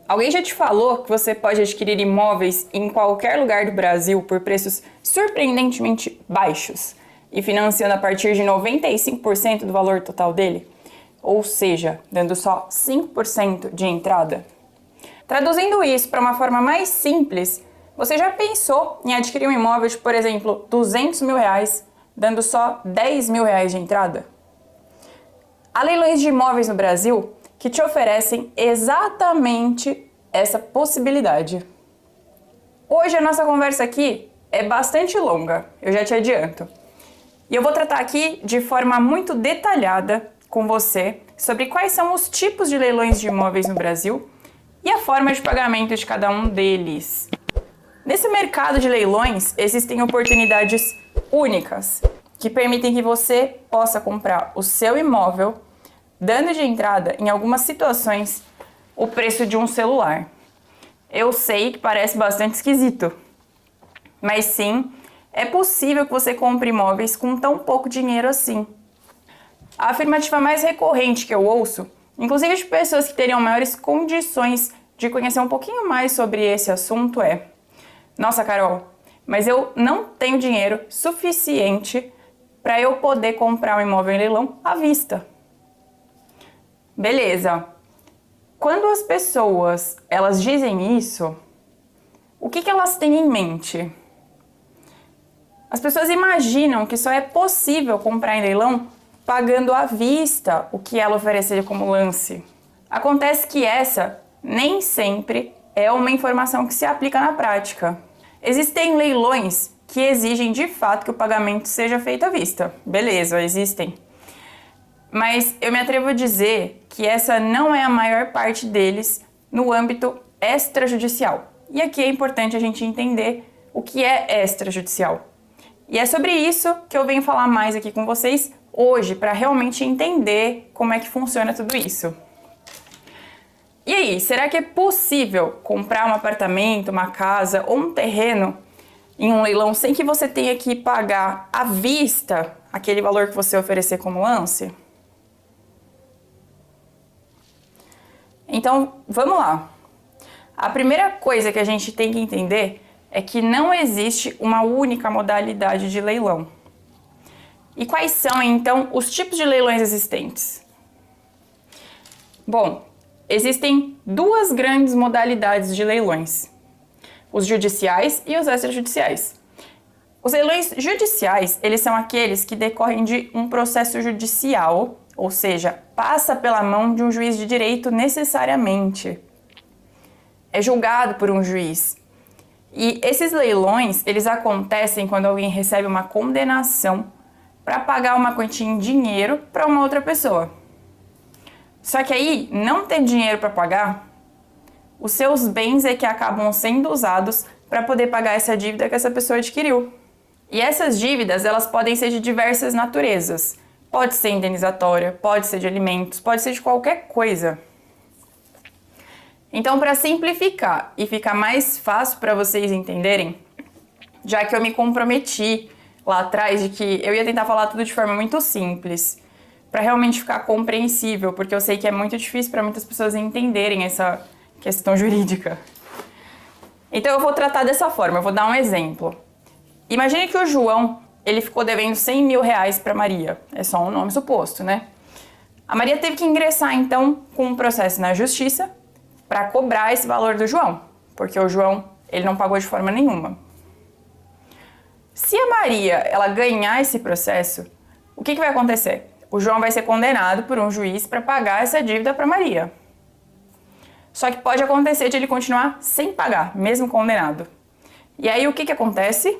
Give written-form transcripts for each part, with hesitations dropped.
Alguém já te falou que você pode adquirir imóveis em qualquer lugar do Brasil por preços surpreendentemente baixos e financiando a partir de 95% do valor total dele? Ou seja, dando só 5% de entrada? Traduzindo isso para uma forma mais simples, você já pensou em adquirir um imóvel de, por exemplo, R$200 mil, dando só R$10 mil de entrada? Há leilões de imóveis no Brasil que te oferecem exatamente essa possibilidade. Hoje a nossa conversa aqui é bastante longa, eu já te adianto. E eu vou tratar aqui de forma muito detalhada com você sobre quais são os tipos de leilões de imóveis no Brasil e a forma de pagamento de cada um deles. Nesse mercado de leilões existem oportunidades únicas que permitem que você possa comprar o seu imóvel dando de entrada, em algumas situações, o preço de um celular. Eu sei que parece bastante esquisito, mas sim, é possível que você compre imóveis com tão pouco dinheiro assim. A afirmativa mais recorrente que eu ouço, inclusive de pessoas que teriam maiores condições de conhecer um pouquinho mais sobre esse assunto é: nossa, Carol, mas eu não tenho dinheiro suficiente para eu poder comprar um imóvel em leilão à vista. Beleza. Quando as pessoas elas dizem isso, o que elas têm em mente? As pessoas imaginam que só é possível comprar em leilão pagando à vista o que ela oferecer como lance. Acontece que essa nem sempre é uma informação que se aplica na prática. Existem leilões que exigem de fato que o pagamento seja feito à vista. Beleza, existem. Mas eu me atrevo a dizer que essa não é a maior parte deles no âmbito extrajudicial. E aqui é importante a gente entender o que é extrajudicial. E é sobre isso que eu venho falar mais aqui com vocês hoje, para realmente entender como é que funciona tudo isso. E aí, será que é possível comprar um apartamento, uma casa ou um terreno em um leilão sem que você tenha que pagar à vista aquele valor que você oferecer como lance? Então, vamos lá. A primeira coisa que a gente tem que entender é que não existe uma única modalidade de leilão. E quais são, então, os tipos de leilões existentes? Bom, existem duas grandes modalidades de leilões: os judiciais e os extrajudiciais. Os leilões judiciais, eles são aqueles que decorrem de um processo judicial, ou seja, passa pela mão de um juiz de direito necessariamente. É julgado por um juiz. E esses leilões, eles acontecem quando alguém recebe uma condenação para pagar uma quantia em dinheiro para uma outra pessoa. Só que aí, não ter dinheiro para pagar, os seus bens é que acabam sendo usados para poder pagar essa dívida que essa pessoa adquiriu. E essas dívidas, elas podem ser de diversas naturezas. Pode ser indenizatória, pode ser de alimentos, pode ser de qualquer coisa. Então, para simplificar e ficar mais fácil para vocês entenderem, já que eu me comprometi lá atrás de que eu ia tentar falar tudo de forma muito simples, para realmente ficar compreensível, porque eu sei que é muito difícil para muitas pessoas entenderem essa questão jurídica. Então, eu vou tratar dessa forma, eu vou dar um exemplo. Imagine que o João, ele ficou devendo R$100 mil para Maria. É só um nome suposto, né? A Maria teve que ingressar, então, com um processo na justiça para cobrar esse valor do João, porque o João, ele não pagou de forma nenhuma. Se a Maria, ela ganhar esse processo, o que vai acontecer? O João vai ser condenado por um juiz para pagar essa dívida para Maria. Só que pode acontecer de ele continuar sem pagar, mesmo condenado. E aí o que acontece?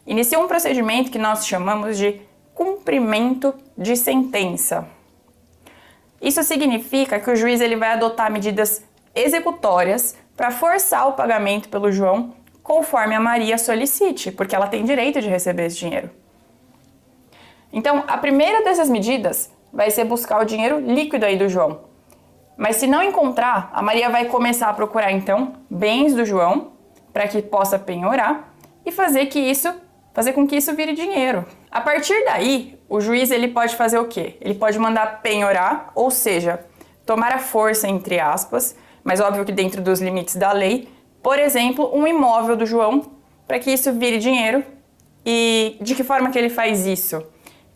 Inicia um procedimento que nós chamamos de cumprimento de sentença. Isso significa que o juiz ele vai adotar medidas executórias para forçar o pagamento pelo João conforme a Maria solicite, porque ela tem direito de receber esse dinheiro. Então, a primeira dessas medidas vai ser buscar o dinheiro líquido aí do João. Mas se não encontrar, a Maria vai começar a procurar, então, bens do João para que possa penhorar e fazer com que isso vire dinheiro. A partir daí, o juiz ele pode fazer o quê? Ele pode mandar penhorar, ou seja, tomar a força, entre aspas, mas óbvio que dentro dos limites da lei, por exemplo, um imóvel do João, para que isso vire dinheiro. E de que forma que ele faz isso?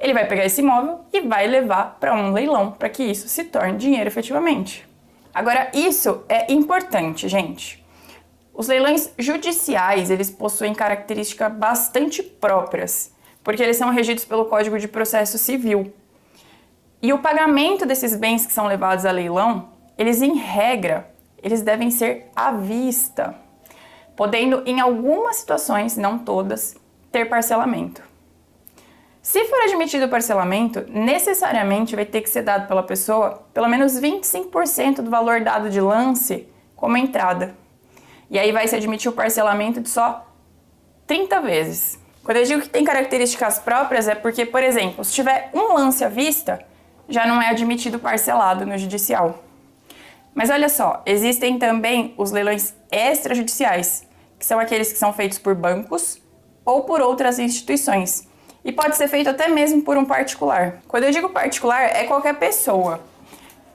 Ele vai pegar esse imóvel e vai levar para um leilão, para que isso se torne dinheiro efetivamente. Agora, isso é importante, gente. Os leilões judiciais, eles possuem características bastante próprias, porque eles são regidos pelo Código de Processo Civil. E o pagamento desses bens que são levados a leilão, eles, em regra, eles devem ser à vista, podendo, em algumas situações, não todas, ter parcelamento. Se for admitido o parcelamento, necessariamente vai ter que ser dado pela pessoa pelo menos 25% do valor dado de lance como entrada. E aí vai se admitir o parcelamento de só 30 vezes. Quando eu digo que tem características próprias é porque, por exemplo, se tiver um lance à vista, já não é admitido parcelado no judicial. Mas olha só, existem também os leilões extrajudiciais, que são aqueles que são feitos por bancos ou por outras instituições. E pode ser feito até mesmo por um particular. Quando eu digo particular, é qualquer pessoa.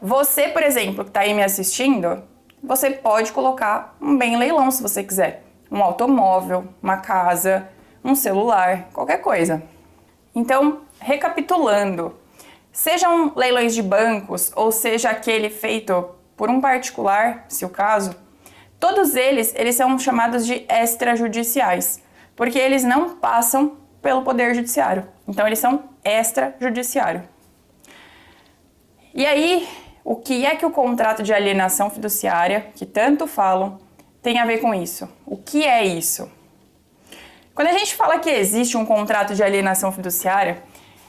Você, por exemplo, que está aí me assistindo, você pode colocar um bem em leilão se você quiser. Um automóvel, uma casa, um celular, qualquer coisa. Então, recapitulando, sejam leilões de bancos ou seja aquele feito por um particular, se o caso, todos eles são chamados de extrajudiciais, porque eles não passam pelo Poder Judiciário. Então, eles são extrajudiciário. E aí, o que é que o contrato de alienação fiduciária, que tanto falam, tem a ver com isso? O que é isso? Quando a gente fala que existe um contrato de alienação fiduciária,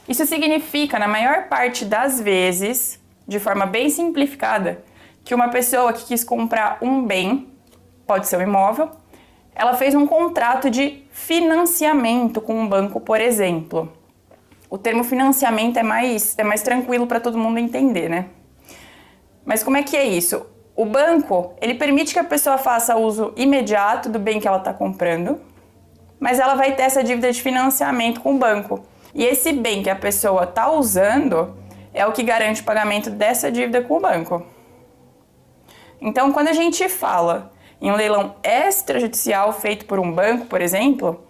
isso significa, na maior parte das vezes, de forma bem simplificada, que uma pessoa que quis comprar um bem, pode ser um imóvel, ela fez um contrato de financiamento com um banco, por exemplo. O termo financiamento é mais tranquilo para todo mundo entender, né? Mas como é que é isso? O banco, ele permite que a pessoa faça uso imediato do bem que ela está comprando, mas ela vai ter essa dívida de financiamento com o banco. E esse bem que a pessoa está usando é o que garante o pagamento dessa dívida com o banco. Então, quando a gente fala em um leilão extrajudicial feito por um banco, por exemplo,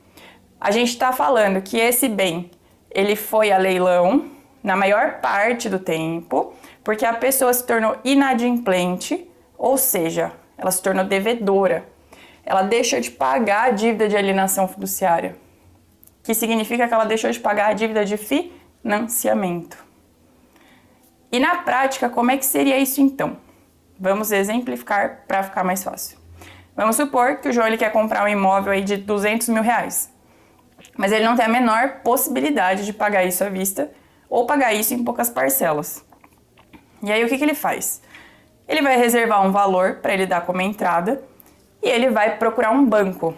a gente está falando que esse bem ele foi a leilão na maior parte do tempo, porque a pessoa se tornou inadimplente, ou seja, ela se tornou devedora. Ela deixou de pagar a dívida de alienação fiduciária, que significa que ela deixou de pagar a dívida de financiamento. E na prática, como é que seria isso então? Vamos exemplificar para ficar mais fácil. Vamos supor que o João ele quer comprar um imóvel aí de R$200 mil, mas ele não tem a menor possibilidade de pagar isso à vista ou pagar isso em poucas parcelas. E aí o que ele faz? Ele vai reservar um valor para ele dar como entrada e ele vai procurar um banco.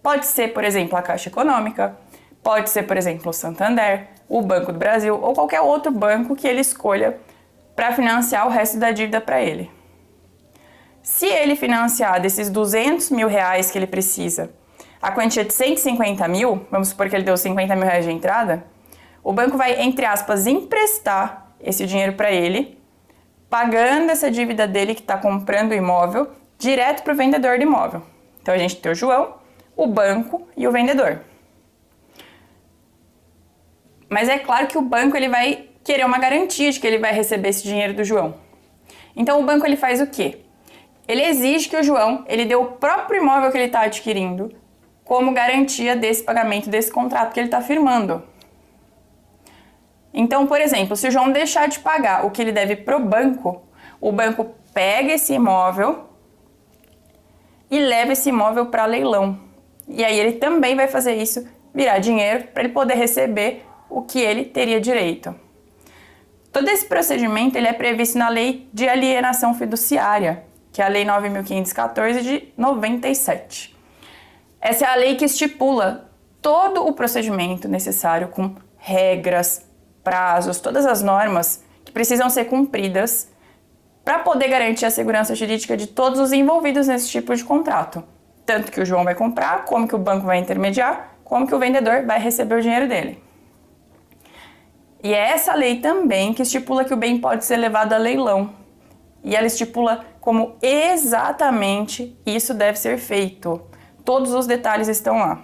Pode ser, por exemplo, a Caixa Econômica, pode ser, por exemplo, o Santander, o Banco do Brasil ou qualquer outro banco que ele escolha para financiar o resto da dívida para ele. Se ele financiar desses R$200 mil que ele precisa, a quantia de 150 mil, vamos supor que ele deu 50 mil de entrada, o banco vai, entre aspas, emprestar esse dinheiro para ele, pagando essa dívida dele que está comprando o imóvel direto para o vendedor do imóvel. Então a gente tem o João, o banco e o vendedor. Mas é claro que o banco ele vai querer uma garantia de que ele vai receber esse dinheiro do João. Então o banco ele faz o quê? Ele exige que o João ele dê o próprio imóvel que ele está adquirindo como garantia desse pagamento, desse contrato que ele está firmando. Então, por exemplo, se o João deixar de pagar o que ele deve para o banco pega esse imóvel e leva esse imóvel para leilão. E aí ele também vai fazer isso, virar dinheiro, para ele poder receber o que ele teria direito. Todo esse procedimento ele é previsto na Lei de Alienação Fiduciária, que é a Lei 9.514 de 97. Essa é a lei que estipula todo o procedimento necessário com regras, prazos, todas as normas que precisam ser cumpridas para poder garantir a segurança jurídica de todos os envolvidos nesse tipo de contrato. Tanto que o João vai comprar, como que o banco vai intermediar, como que o vendedor vai receber o dinheiro dele. E é essa lei também que estipula que o bem pode ser levado a leilão. E ela estipula como exatamente isso deve ser feito. Todos os detalhes estão lá.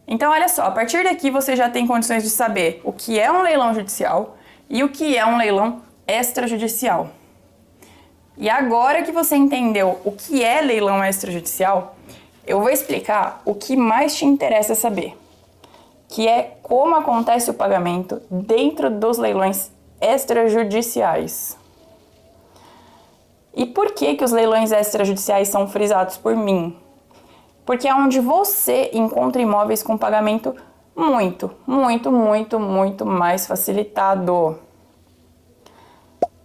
Então, olha só, a partir daqui você já tem condições de saber o que é um leilão judicial e o que é um leilão extrajudicial. E agora que você entendeu o que é leilão extrajudicial, eu vou explicar o que mais te interessa saber, que é como acontece o pagamento dentro dos leilões extrajudiciais. E por que os leilões extrajudiciais são frisados por mim? Porque é onde você encontra imóveis com pagamento muito mais facilitado.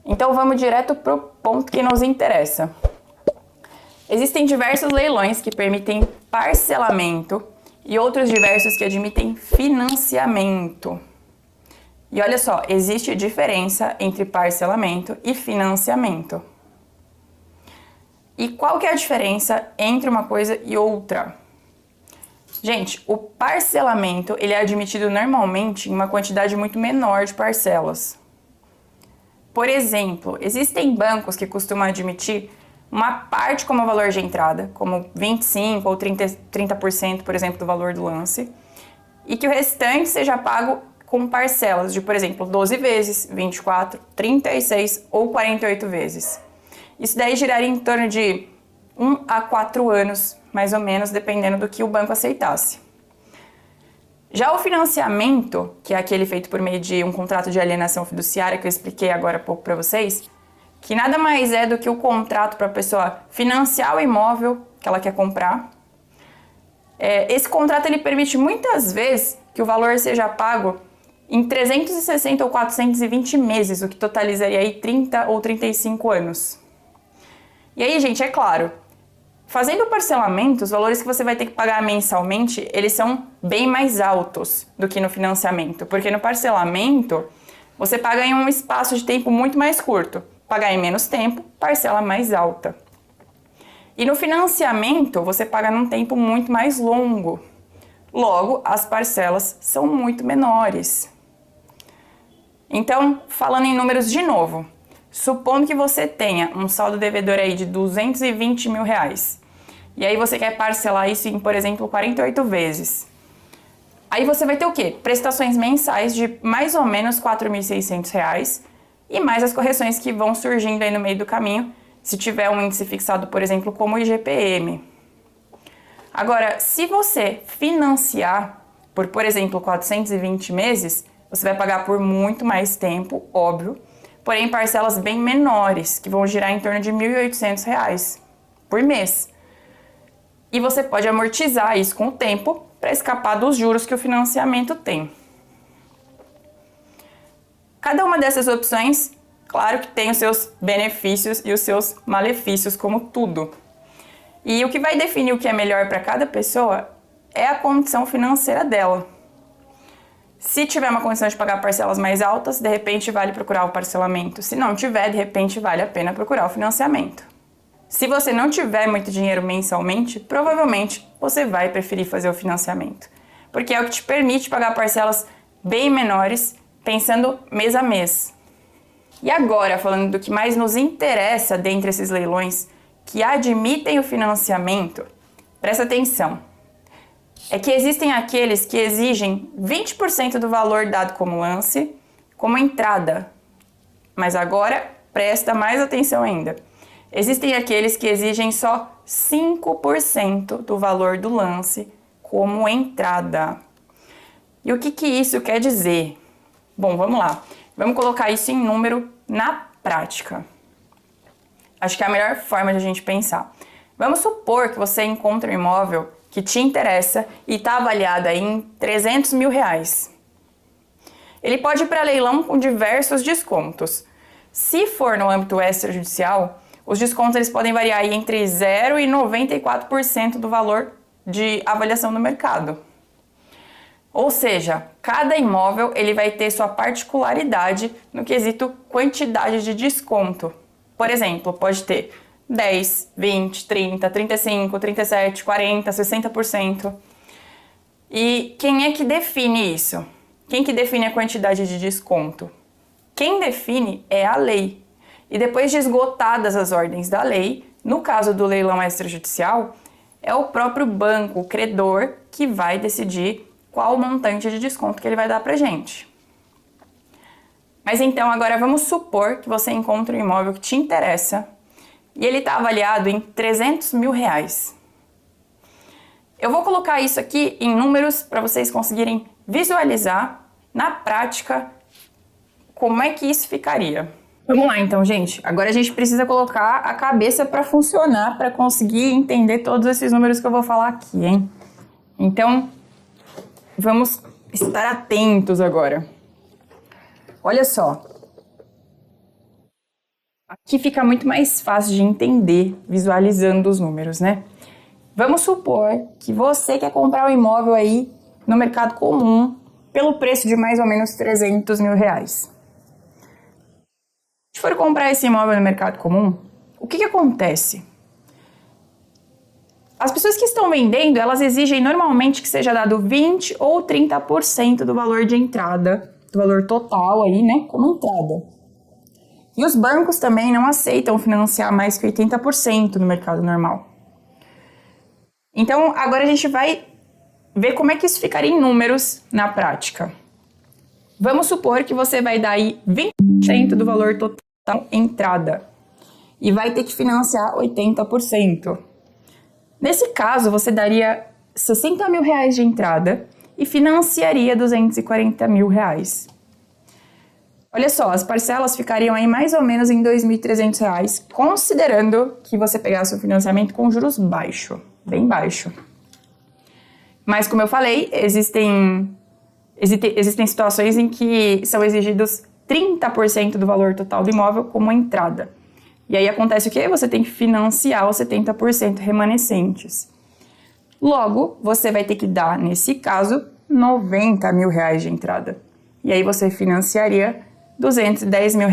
Então vamos direto para o ponto que nos interessa. Existem diversos leilões que permitem parcelamento e outros diversos que admitem financiamento. E olha só, existe diferença entre parcelamento e financiamento. E qual que é a diferença entre uma coisa e outra? Gente, o parcelamento ele é admitido normalmente em uma quantidade muito menor de parcelas. Por exemplo, existem bancos que costumam admitir uma parte como valor de entrada, como 25% ou 30%, por exemplo, do valor do lance, e que o restante seja pago com parcelas de, por exemplo, 12 vezes, 24, 36 ou 48 vezes. Isso daí giraria em torno de 1 a 4 anos, mais ou menos, dependendo do que o banco aceitasse. Já o financiamento, que é aquele feito por meio de um contrato de alienação fiduciária, que eu expliquei agora há pouco para vocês, que nada mais é do que o contrato para a pessoa financiar o imóvel que ela quer comprar. Esse contrato ele permite muitas vezes que o valor seja pago em 360 ou 420 meses, o que totalizaria aí 30 ou 35 anos. E aí, gente, é claro, fazendo o parcelamento, os valores que você vai ter que pagar mensalmente, eles são bem mais altos do que no financiamento, porque no parcelamento, você paga em um espaço de tempo muito mais curto. Pagar em menos tempo, parcela mais alta. E no financiamento, você paga num tempo muito mais longo. Logo, as parcelas são muito menores. Então, falando em números de novo, supondo que você tenha um saldo devedor aí de 220 mil reais, e aí você quer parcelar isso em, por exemplo, 48 vezes. Aí você vai ter o quê? Prestações mensais de mais ou menos R$ 4.600 e mais as correções que vão surgindo aí no meio do caminho, se tiver um índice fixado, por exemplo, como o IGPM. Agora, se você financiar por exemplo, 420 meses, você vai pagar por muito mais tempo, óbvio, porém parcelas bem menores, que vão girar em torno de R$ 1.800 por mês. E você pode amortizar isso com o tempo para escapar dos juros que o financiamento tem. Cada uma dessas opções, claro que tem os seus benefícios e os seus malefícios, como tudo. E o que vai definir o que é melhor para cada pessoa é a condição financeira dela. Se tiver uma condição de pagar parcelas mais altas, de repente vale procurar o parcelamento. Se não tiver, de repente vale a pena procurar o financiamento. Se você não tiver muito dinheiro mensalmente, provavelmente você vai preferir fazer o financiamento, porque é o que te permite pagar parcelas bem menores, pensando mês a mês. E agora, falando do que mais nos interessa dentre esses leilões que admitem o financiamento, presta atenção. É que existem aqueles que exigem 20% do valor dado como lance, como entrada. Mas agora, presta mais atenção ainda. Existem aqueles que exigem só 5% do valor do lance como entrada. E o que isso quer dizer? Bom, vamos lá. Vamos colocar isso em número na prática. Acho que é a melhor forma de a gente pensar. Vamos supor que você encontra um imóvel que te interessa e está avaliado aí em 300 mil reais. Ele pode ir para leilão com diversos descontos. Se for no âmbito extrajudicial, os descontos eles podem variar aí entre 0% e 94% do valor de avaliação no mercado. Ou seja, cada imóvel ele vai ter sua particularidade no quesito quantidade de desconto. Por exemplo, pode ter 10, 20, 30, 35, 37, 40, 60%. E quem é que define isso? Quem que define a quantidade de desconto? Quem define é a lei. E depois de esgotadas as ordens da lei, no caso do leilão extrajudicial, é o próprio banco, o credor, que vai decidir qual o montante de desconto que ele vai dar pra gente. Mas então, agora vamos supor que você encontra um imóvel que te interessa e ele está avaliado em R$300 mil. Eu vou colocar isso aqui em números para vocês conseguirem visualizar na prática como é que isso ficaria. Vamos lá então, gente. Agora a gente precisa colocar a cabeça para funcionar, para conseguir entender todos esses números que eu vou falar aqui, hein? Então, vamos estar atentos agora. Olha só. Aqui fica muito mais fácil de entender visualizando os números, né? Vamos supor que você quer comprar um imóvel aí no mercado comum pelo preço de mais ou menos R$300 mil. Se for comprar esse imóvel no mercado comum, o que acontece? As pessoas que estão vendendo, elas exigem normalmente que seja dado 20% ou 30% do valor de entrada, do valor total aí, né, como entrada. E os bancos também não aceitam financiar mais que 80% no mercado normal. Então, agora a gente vai ver como é que isso ficaria em números na prática. Vamos supor que você vai dar aí 20% do valor total entrada e vai ter que financiar 80%. Nesse caso, você daria R$60 mil de entrada e financiaria R$240 mil. Olha só, as parcelas ficariam aí mais ou menos em R$2.300, considerando que você pegasse o financiamento com juros baixo, bem baixo. Mas como eu falei, existem situações em que são exigidos 30% do valor total do imóvel como entrada. E aí acontece o quê? Você tem que financiar os 70% remanescentes. Logo, você vai ter que dar, nesse caso, R$90 mil de entrada. E aí você financiaria R$210 mil.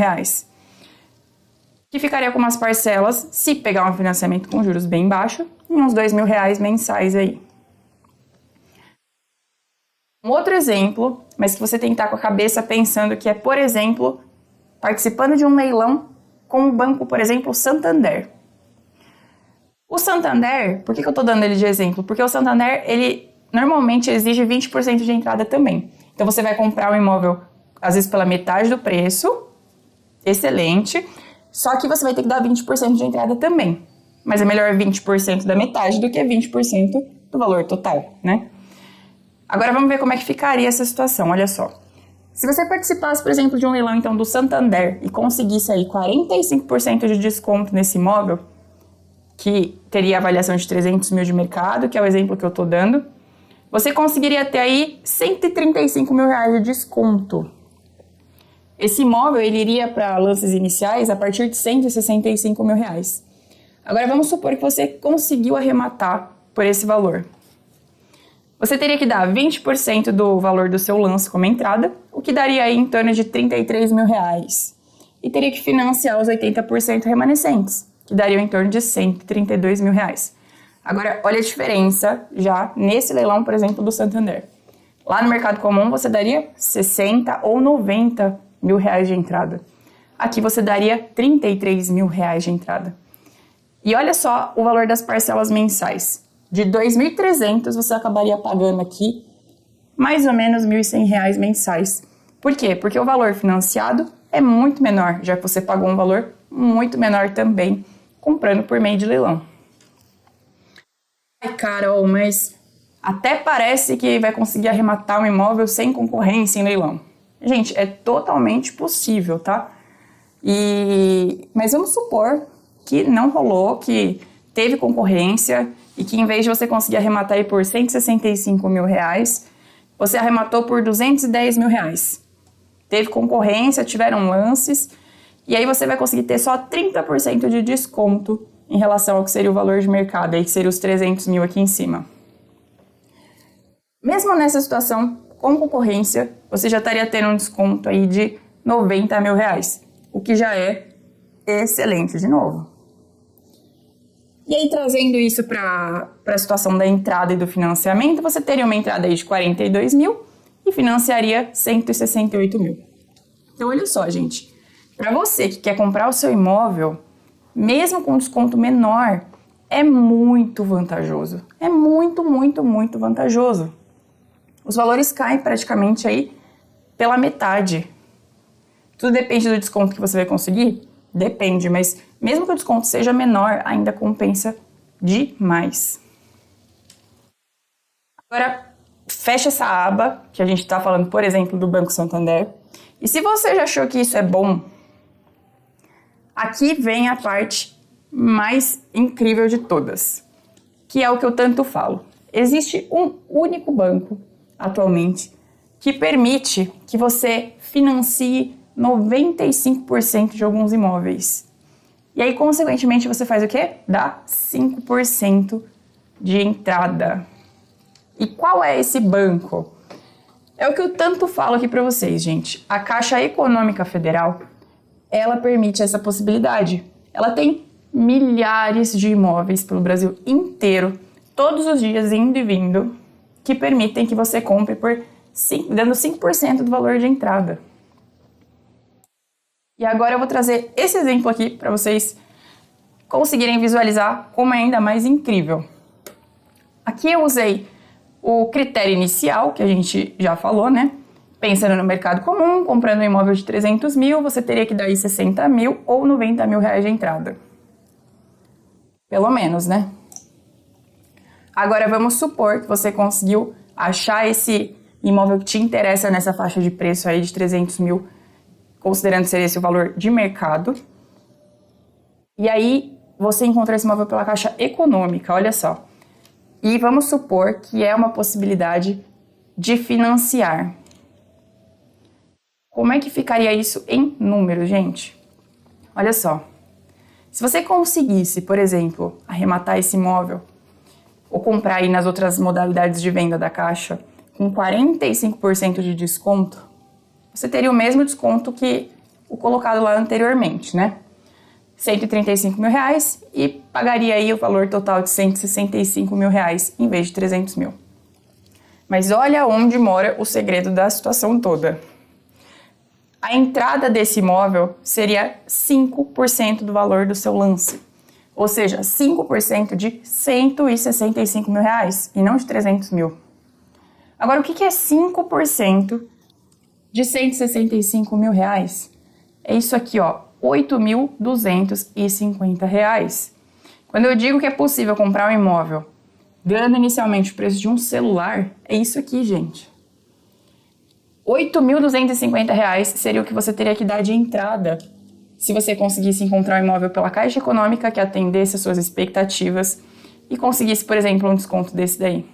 Que ficaria com umas parcelas, se pegar um financiamento com juros bem baixo, em uns R$2 mil mensais aí. Um outro exemplo, mas que você tem que estar com a cabeça pensando que é, por exemplo, participando de um leilão com o banco, por exemplo, Santander. O Santander, por que eu estou dando ele de exemplo? Porque o Santander, ele normalmente exige 20% de entrada também. Então você vai comprar um imóvel, às vezes pela metade do preço, excelente, só que você vai ter que dar 20% de entrada também. Mas é melhor 20% da metade do que 20% do valor total, né? Agora vamos ver como é que ficaria essa situação, olha só. Se você participasse, por exemplo, de um leilão então do Santander e conseguisse aí 45% de desconto nesse imóvel, que teria avaliação de 300 mil de mercado, que é o exemplo que eu tô dando, você conseguiria ter aí R$135 mil de desconto. Esse imóvel ele iria para lances iniciais a partir de R$165 mil. Agora vamos supor que você conseguiu arrematar por esse valor. Você teria que dar 20% do valor do seu lance como entrada, o que daria aí em torno de R$33 mil. E teria que financiar os 80% remanescentes, que dariam em torno de R$132 mil. Agora, olha a diferença já nesse leilão, por exemplo, do Santander. Lá no mercado comum, você daria 60 ou 90 mil reais de entrada. Aqui você daria 33 mil reais de entrada. E olha só o valor das parcelas mensais. De 2.300 você acabaria pagando aqui mais ou menos R$1.100 mensais. Por quê? Porque o valor financiado é muito menor, já que você pagou um valor muito menor também, comprando por meio de leilão. Ai, Carol, mas até parece que vai conseguir arrematar um imóvel sem concorrência em leilão. Gente, é totalmente possível, tá? Mas vamos supor que não rolou, que teve concorrência e que em vez de você conseguir arrematar aí por R$165 mil, você arrematou por R$210 mil. Teve concorrência, tiveram lances, e aí você vai conseguir ter só 30% de desconto em relação ao que seria o valor de mercado, aí que seria os 300 mil aqui em cima. Mesmo nessa situação, com concorrência, você já estaria tendo um desconto aí de R$90 mil, o que já é excelente de novo. E aí, trazendo isso para a situação da entrada e do financiamento, você teria uma entrada aí de 42 mil e financiaria 168 mil. Então, olha só, gente. Para você que quer comprar o seu imóvel, mesmo com desconto menor, é muito vantajoso. É muito, muito, muito vantajoso. Os valores caem praticamente aí pela metade. Tudo depende do desconto que você vai conseguir? Depende, mas mesmo que o desconto seja menor, ainda compensa demais. Agora, fecha essa aba que a gente está falando, por exemplo, do Banco Santander. E se você já achou que isso é bom, aqui vem a parte mais incrível de todas, que é o que eu tanto falo. Existe um único banco atualmente que permite que você financie 95% de alguns imóveis. E aí, consequentemente, você faz o quê? Dá 5% de entrada. E qual é esse banco? É o que eu tanto falo aqui para vocês, gente. A Caixa Econômica Federal, ela permite essa possibilidade. Ela tem milhares de imóveis pelo Brasil inteiro, todos os dias indo e vindo, que permitem que você compre dando 5% do valor de entrada. E agora eu vou trazer esse exemplo aqui para vocês conseguirem visualizar como é ainda mais incrível. Aqui eu usei o critério inicial, que a gente já falou, né? Pensando no mercado comum, comprando um imóvel de 300 mil, você teria que dar aí 60 mil ou 90 mil reais de entrada. Pelo menos, né? Agora vamos supor que você conseguiu achar esse imóvel que te interessa nessa faixa de preço aí de 300 mil, considerando ser esse o valor de mercado. E aí você encontrou esse imóvel pela Caixa Econômica, olha só. E vamos supor que é uma possibilidade de financiar. Como é que ficaria isso em números, gente? Olha só. Se você conseguisse, por exemplo, arrematar esse imóvel ou comprar aí nas outras modalidades de venda da Caixa com 45% de desconto, você teria o mesmo desconto que o colocado lá anteriormente, né? 135 mil reais e pagaria aí o valor total de 165 mil reais em vez de 300 mil. Mas olha onde mora o segredo da situação toda. A entrada desse imóvel seria 5% do valor do seu lance. Ou seja, 5% de 165 mil reais e não de 300 mil. Agora, o que é 5% de 165 mil reais? É isso aqui, ó, R$ 8.250. Quando eu digo que é possível comprar um imóvel dando inicialmente o preço de um celular, é isso aqui, gente. R$ 8.250 seria o que você teria que dar de entrada se você conseguisse encontrar um imóvel pela Caixa Econômica que atendesse às suas expectativas e conseguisse, por exemplo, um desconto desse daí.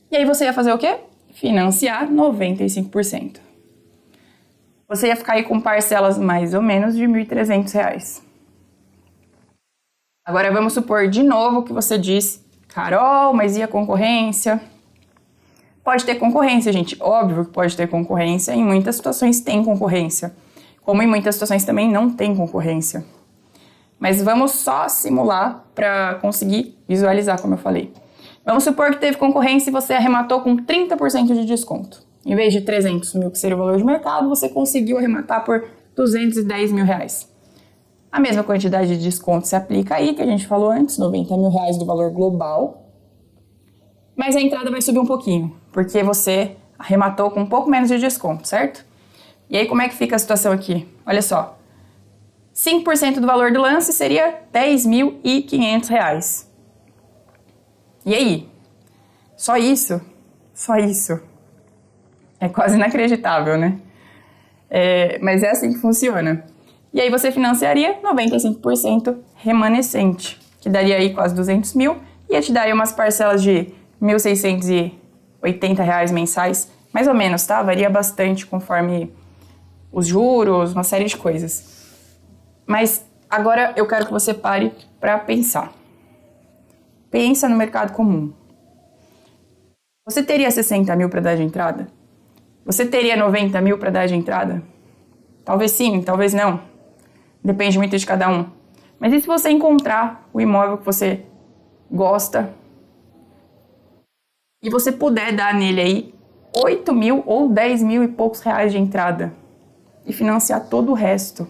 E aí você ia fazer o quê? Financiar 95%. Você ia ficar aí com parcelas mais ou menos de R$ 1.300. Agora vamos supor de novo que você diz, Carol, mas e a concorrência? Pode ter concorrência, gente. Óbvio que pode ter concorrência. Em muitas situações tem concorrência. Como em muitas situações também não tem concorrência. Mas vamos só simular para conseguir visualizar, como eu falei. Vamos supor que teve concorrência e você arrematou com 30% de desconto. Em vez de 300 mil, que seria o valor de mercado, você conseguiu arrematar por 210 mil reais. A mesma quantidade de desconto se aplica aí, que a gente falou antes, 90 mil reais do valor global. Mas a entrada vai subir um pouquinho, porque você arrematou com um pouco menos de desconto, certo? E aí, como é que fica a situação aqui? Olha só. 5% do valor do lance seria R$ 10.500. E aí? Só isso? Só isso? É quase inacreditável, né? Mas é assim que funciona. E aí você financiaria 95% remanescente, que daria aí quase 200 mil, e ia te dar aí umas parcelas de R$ 1.680 mensais, mais ou menos, tá? Varia bastante conforme os juros, uma série de coisas. Mas agora eu quero que você pare para pensar. Pensa no mercado comum. Você teria 60 mil para dar de entrada? Você teria 90 mil para dar de entrada? Talvez sim, talvez não. Depende muito de cada um. Mas e se você encontrar o imóvel que você gosta e você puder dar nele aí 8 mil ou 10 mil e poucos reais de entrada? e financiar todo o resto.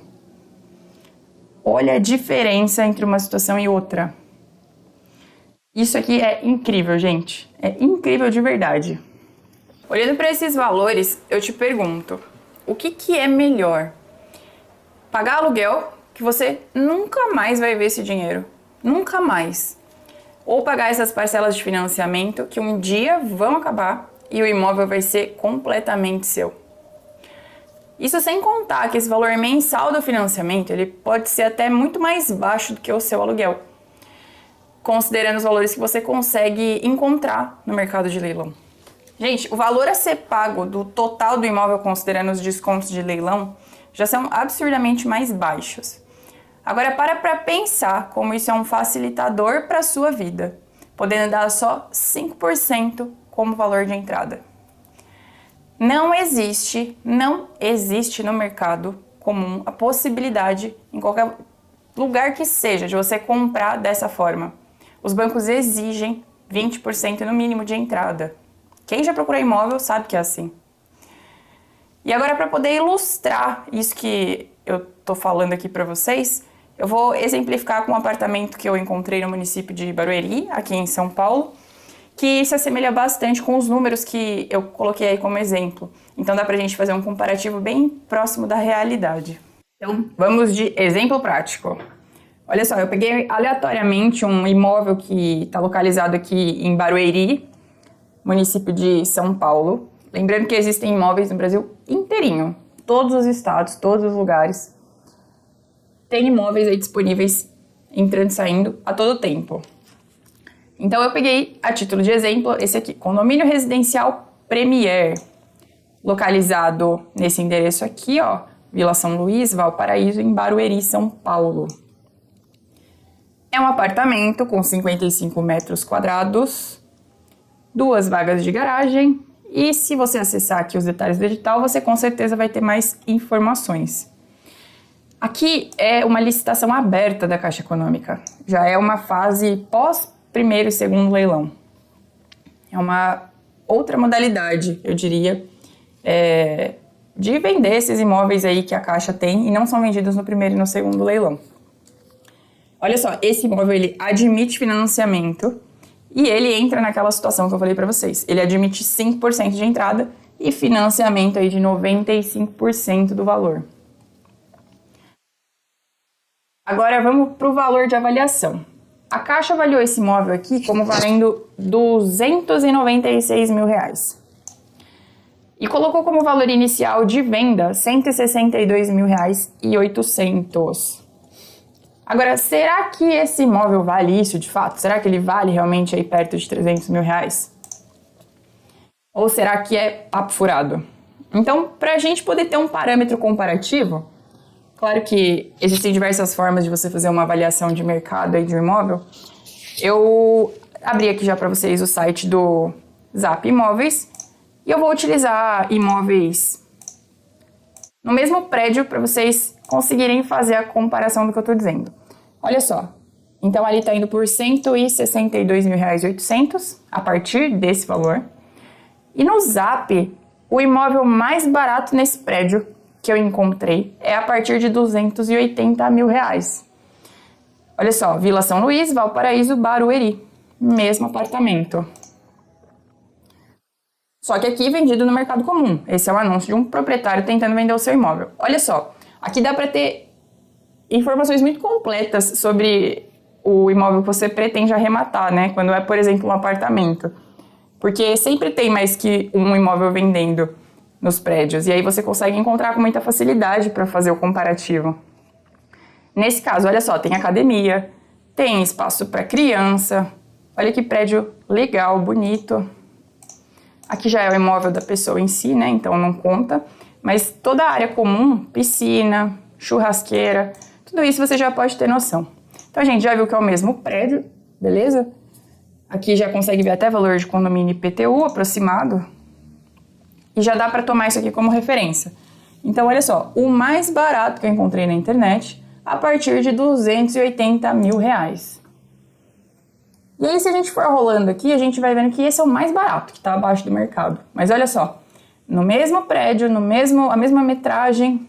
Olha a diferença entre uma situação e outra. Isso aqui é incrível, gente. É incrível de verdade. Olhando para esses valores, eu te pergunto, o que é melhor? Pagar aluguel, que você nunca mais vai ver esse dinheiro. Nunca mais. Ou pagar essas parcelas de financiamento que um dia vão acabar e o imóvel vai ser completamente seu. Isso sem contar que esse valor mensal do financiamento ele pode ser até muito mais baixo do que o seu aluguel, considerando os valores que você consegue encontrar no mercado de leilão. Gente, o valor a ser pago do total do imóvel, considerando os descontos de leilão, já são absurdamente mais baixos. Agora, para pensar como isso é um facilitador para a sua vida, podendo dar só 5% como valor de entrada. Não existe no mercado comum a possibilidade, em qualquer lugar que seja, de você comprar dessa forma. Os bancos exigem 20% no mínimo de entrada. Quem já procurou imóvel sabe que é assim. E agora, para poder ilustrar isso que eu tô falando aqui para vocês, eu vou exemplificar com um apartamento que eu encontrei no município de Barueri, aqui em São Paulo, que se assemelha bastante com os números que eu coloquei aí como exemplo. Então dá pra gente fazer um comparativo bem próximo da realidade. Então, vamos de exemplo prático. Olha só, eu peguei aleatoriamente um imóvel que está localizado aqui em Barueri, município de São Paulo. Lembrando que existem imóveis no Brasil inteirinho, todos os estados, todos os lugares. Tem imóveis aí disponíveis entrando e saindo a todo tempo. Então eu peguei, a título de exemplo, esse aqui, Condomínio Residencial Premier, localizado nesse endereço aqui, ó, Vila São Luís, Valparaíso, em Barueri, São Paulo. É um apartamento com 55 metros quadrados, 2 vagas de garagem, e se você acessar aqui os detalhes do edital, você com certeza vai ter mais informações. Aqui é uma licitação aberta da Caixa Econômica, já é uma fase pós primeiro e segundo leilão. É uma outra modalidade, eu diria, de vender esses imóveis aí que a Caixa tem e não são vendidos no primeiro e no segundo leilão. Olha só, esse imóvel ele admite financiamento e ele entra naquela situação que eu falei para vocês. Ele admite 5% de entrada e financiamento aí de 95% do valor. Agora vamos para o valor de avaliação. A Caixa avaliou esse imóvel aqui como valendo R$296 mil. E colocou como valor inicial de venda R$162.800. Agora, será que esse imóvel vale isso de fato? Será que ele vale realmente aí perto de R$300 mil? Ou será que é papo furado? Então, para a gente poder ter um parâmetro comparativo, claro que existem diversas formas de você fazer uma avaliação de mercado aí de um imóvel. Eu abri aqui já para vocês o site do Zap Imóveis e eu vou utilizar imóveis no mesmo prédio para vocês conseguirem fazer a comparação do que eu estou dizendo. Olha só, então ali está indo por R$162.800 a partir desse valor. E no Zap, o imóvel mais barato nesse prédio que eu encontrei é a partir de R$280 mil. Olha só, Vila São Luís, Valparaíso, Barueri, mesmo apartamento. Só que aqui vendido no mercado comum. Esse é o anúncio de um proprietário tentando vender o seu imóvel. Olha só, aqui dá para ter informações muito completas sobre o imóvel que você pretende arrematar, né? Quando é, por exemplo, um apartamento. Porque sempre tem mais que um imóvel vendendo nos prédios. E aí você consegue encontrar com muita facilidade para fazer o comparativo. Nesse caso, olha só, tem academia, tem espaço para criança. Olha que prédio legal, bonito. Aqui já é o imóvel da pessoa em si, né? Então não conta. Mas toda a área comum, piscina, churrasqueira, tudo isso você já pode ter noção. Então a gente já viu que é o mesmo prédio, beleza? Aqui já consegue ver até valor de condomínio IPTU aproximado. E já dá para tomar isso aqui como referência. Então, olha só, o mais barato que eu encontrei na internet, a partir de R$280 mil. E aí, se a gente for rolando aqui, a gente vai vendo que esse é o mais barato, que está abaixo do mercado. Mas olha só, no mesmo prédio, a mesma metragem,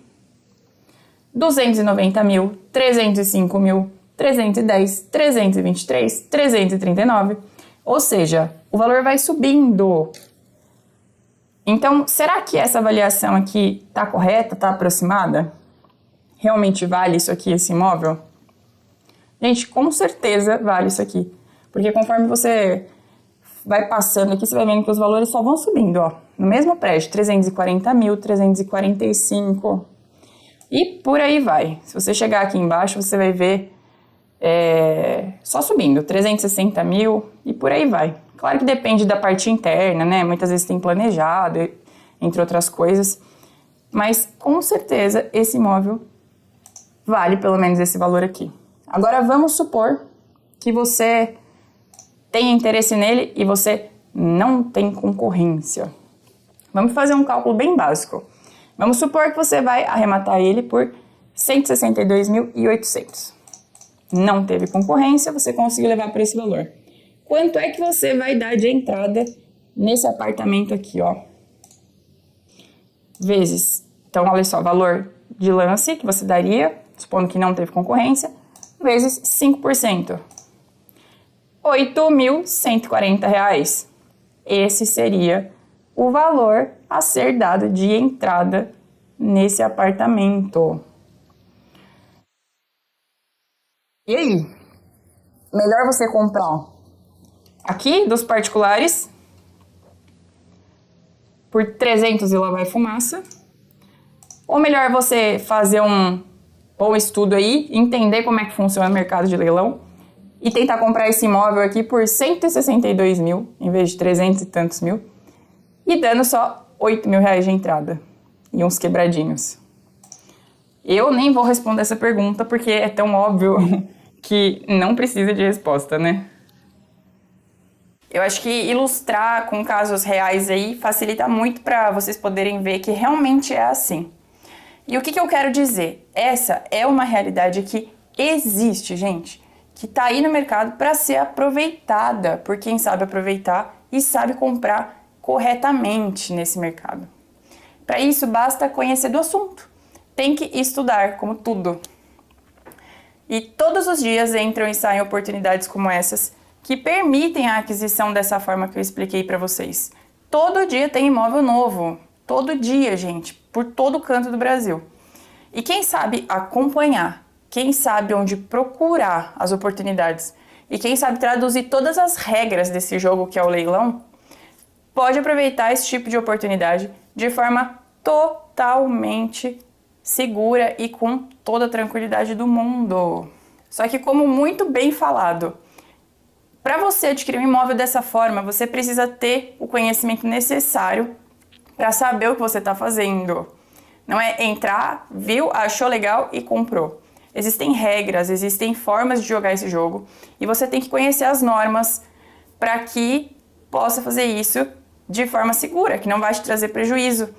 290 mil, 305 mil, 310, 323, 339. Ou seja, o valor vai subindo. Então, será que essa avaliação aqui está correta, está aproximada? Realmente vale isso aqui, esse imóvel? Gente, com certeza vale isso aqui. Porque conforme você vai passando aqui, você vai vendo que os valores só vão subindo, ó. No mesmo prédio, 340 mil, 345 e por aí vai. Se você chegar aqui embaixo, você vai ver só subindo, 360 mil e por aí vai. Claro que depende da parte interna, né? Muitas vezes tem planejado, entre outras coisas. Mas, com certeza, esse imóvel vale pelo menos esse valor aqui. Agora, vamos supor que você tem interesse nele e você não tem concorrência. Vamos fazer um cálculo bem básico. Vamos supor que você vai arrematar ele por 162.800. Não teve concorrência, você conseguiu levar por esse valor. Quanto é que você vai dar de entrada nesse apartamento aqui, ó? Vezes, então olha só, valor de lance que você daria, supondo que não teve concorrência, vezes 5%. R$ 8.140. Esse seria o valor a ser dado de entrada nesse apartamento. E aí? Melhor você comprar aqui dos particulares por 300 e lá vai fumaça? Ou melhor você fazer um bom estudo aí, entender como é que funciona o mercado de leilão e tentar comprar esse imóvel aqui por 162 mil, em vez de 300 e tantos mil, e dando só R$ 8.000 de entrada e uns quebradinhos. Eu nem vou responder essa pergunta porque é tão óbvio que não precisa de resposta, né? Eu acho que ilustrar com casos reais aí facilita muito para vocês poderem ver que realmente é assim. E o que eu quero dizer? Essa é uma realidade que existe, gente, que tá aí no mercado para ser aproveitada por quem sabe aproveitar e sabe comprar corretamente nesse mercado. Para isso, basta conhecer do assunto. Tem que estudar, como tudo. E todos os dias entram e saem oportunidades como essas que permitem a aquisição dessa forma que eu expliquei para vocês. Todo dia tem imóvel novo. Todo dia, gente, por todo canto do Brasil. E quem sabe acompanhar, quem sabe onde procurar as oportunidades e quem sabe traduzir todas as regras desse jogo que é o leilão, pode aproveitar esse tipo de oportunidade de forma totalmente segura e com toda a tranquilidade do mundo. Só que, como muito bem falado, para você adquirir um imóvel dessa forma, você precisa ter o conhecimento necessário para saber o que você está fazendo. Não é entrar, viu, achou legal e comprou. Existem regras, existem formas de jogar esse jogo e você tem que conhecer as normas para que possa fazer isso de forma segura, que não vai te trazer prejuízo.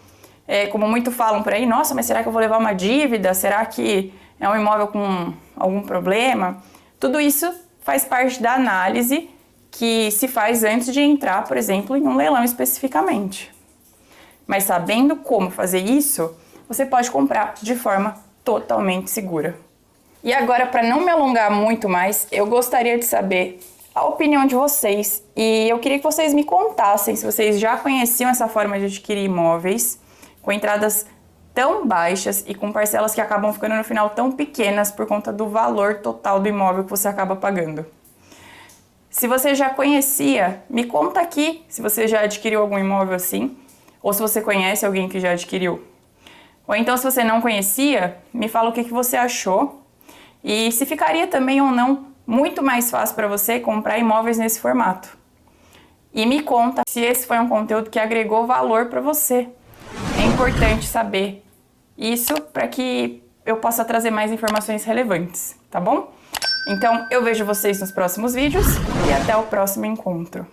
Como muito falam por aí, nossa, mas será que eu vou levar uma dívida? Será que é um imóvel com algum problema? Tudo isso faz parte da análise que se faz antes de entrar, por exemplo, em um leilão especificamente. Mas sabendo como fazer isso, você pode comprar de forma totalmente segura. E agora, para não me alongar muito mais, eu gostaria de saber a opinião de vocês. E eu queria que vocês me contassem se vocês já conheciam essa forma de adquirir imóveis com entradas tão baixas e com parcelas que acabam ficando no final tão pequenas por conta do valor total do imóvel que você acaba pagando. Se você já conhecia, me conta aqui se você já adquiriu algum imóvel assim, ou se você conhece alguém que já adquiriu. Ou então, se você não conhecia, me fala o que você achou e se ficaria também ou não muito mais fácil para você comprar imóveis nesse formato. E me conta se esse foi um conteúdo que agregou valor para você. É importante saber isso para que eu possa trazer mais informações relevantes, tá bom? Então, eu vejo vocês nos próximos vídeos e até o próximo encontro.